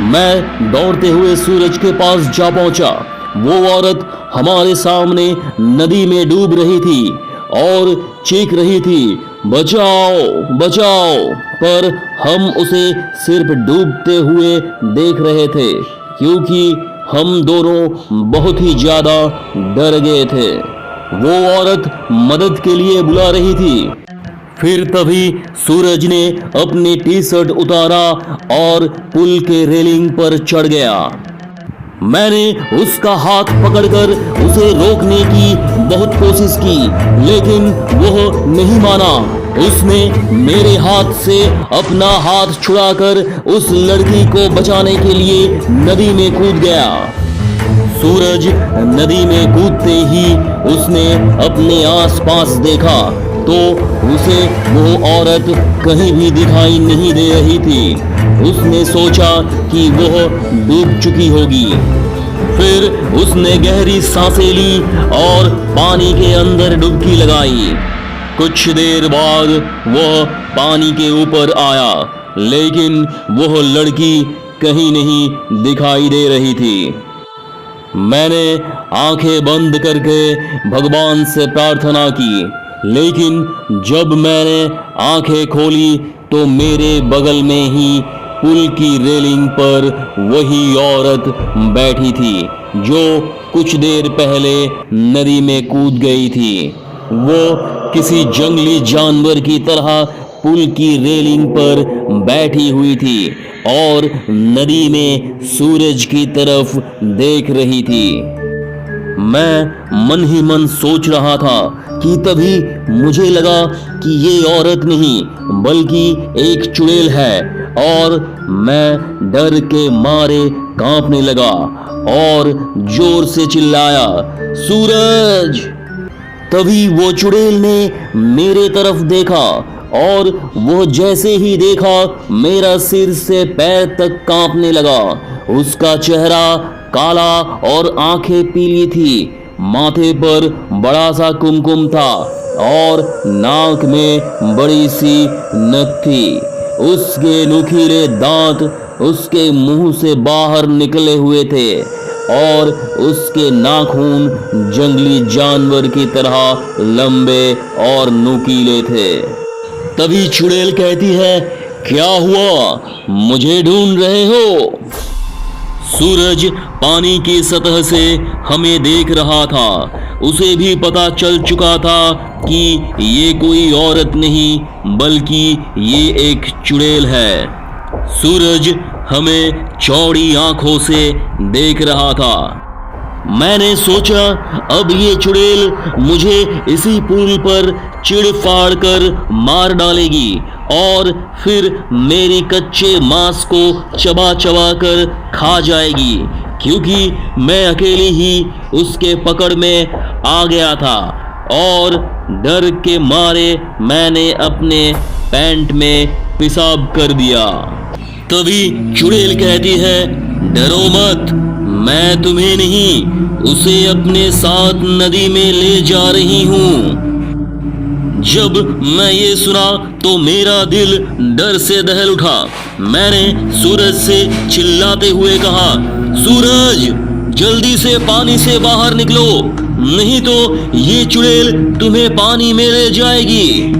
मैं दौड़ते हुए सूरज के पास जा पहुंचा। वो औरत हमारे सामने नदी में डूब रही थी और चीख रही थी, बचाओ बचाओ। पर हम उसे सिर्फ डूबते हुए देख रहे थे, क्योंकि हम दोनों बहुत ही ज्यादा डर गए थे। वो औरत मदद के लिए बुला रही थी। फिर तभी सूरज ने अपनी टी शर्ट उतारा और पुल के रेलिंग पर चढ़ गया। मैंने उसका हाथ पकड़कर उसे रोकने की बहुत कोशिश की, लेकिन वह नहीं माना। उसने मेरे हाथ से अपना हाथ छुड़ाकर उस लड़की को बचाने के लिए नदी में कूद गया। सूरज नदी में कूदते ही उसने अपने आसपास देखा तो उसे वो औरत कहीं भी दिखाई नहीं दे रही थी। उसने सोचा कि वह डूब चुकी होगी। फिर उसने गहरी सांसें ली और पानी के अंदर डुबकी लगाई। कुछ देर बाद वह पानी के ऊपर आया, लेकिन वह लड़की कहीं नहीं दिखाई दे रही थी। मैंने आंखें बंद करके भगवान से प्रार्थना की, लेकिन जब मैंने आंखें खोली तो मेरे बगल में ही पुल की रेलिंग पर वही औरत बैठी थी जो कुछ देर पहले नदी में कूद गई थी। वो किसी जंगली जानवर की तरह पुल की रेलिंग पर बैठी हुई थी और नदी में सूरज की तरफ देख रही थी। मैं मन ही मन सोच रहा था कि तभी मुझे लगा कि ये औरत नहीं बल्कि एक चुड़ैल है और मैं डर के मारे कांपने लगा और जोर से चिल्लाया, सूरज। तभी वो चुड़ैल ने मेरे तरफ देखा और वो जैसे ही देखा मेरा सिर से पैर तक कांपने लगा। उसका चेहरा काला और आंखें पीली थी। माथे पर बड़ा सा कुमकुम था और नाक में बड़ी सी नथ थी। उसके नुकीले दांत उसके मुंह से बाहर निकले हुए थे और उसके नाखून जंगली जानवर की तरह लंबे और नुकीले थे। तभी चुड़ैल कहती है, क्या हुआ, मुझे ढूंढ रहे हो? सूरज पानी की सतह से हमें देख रहा था। उसे भी पता चल चुका था कि ये कोई औरत नहीं बल्कि ये एक चुड़ैल है। सूरज हमें चौड़ी आंखों से देख रहा था। मैंने सोचा अब ये चुड़ैल मुझे इसी पुल पर चिढ़ फाड़ कर मार डालेगी और फिर मेरी कच्चे मांस को चबा चबा कर खा जाएगी, क्योंकि मैं अकेली ही उसके पकड़ में आ गया था और डर के मारे मैंने अपने पैंट में पेशाब कर दिया। तभी चुड़ैल कहती है, डरो मत, मैं तुम्हें नहीं उसे अपने साथ नदी में ले जा रही हूँ। जब मैं ये सुना तो मेरा दिल डर से दहल उठा। मैंने सूरज से चिल्लाते हुए कहा, सूरज जल्दी से पानी से बाहर निकलो, नहीं तो ये चुड़ैल तुम्हें पानी में ले जाएगी।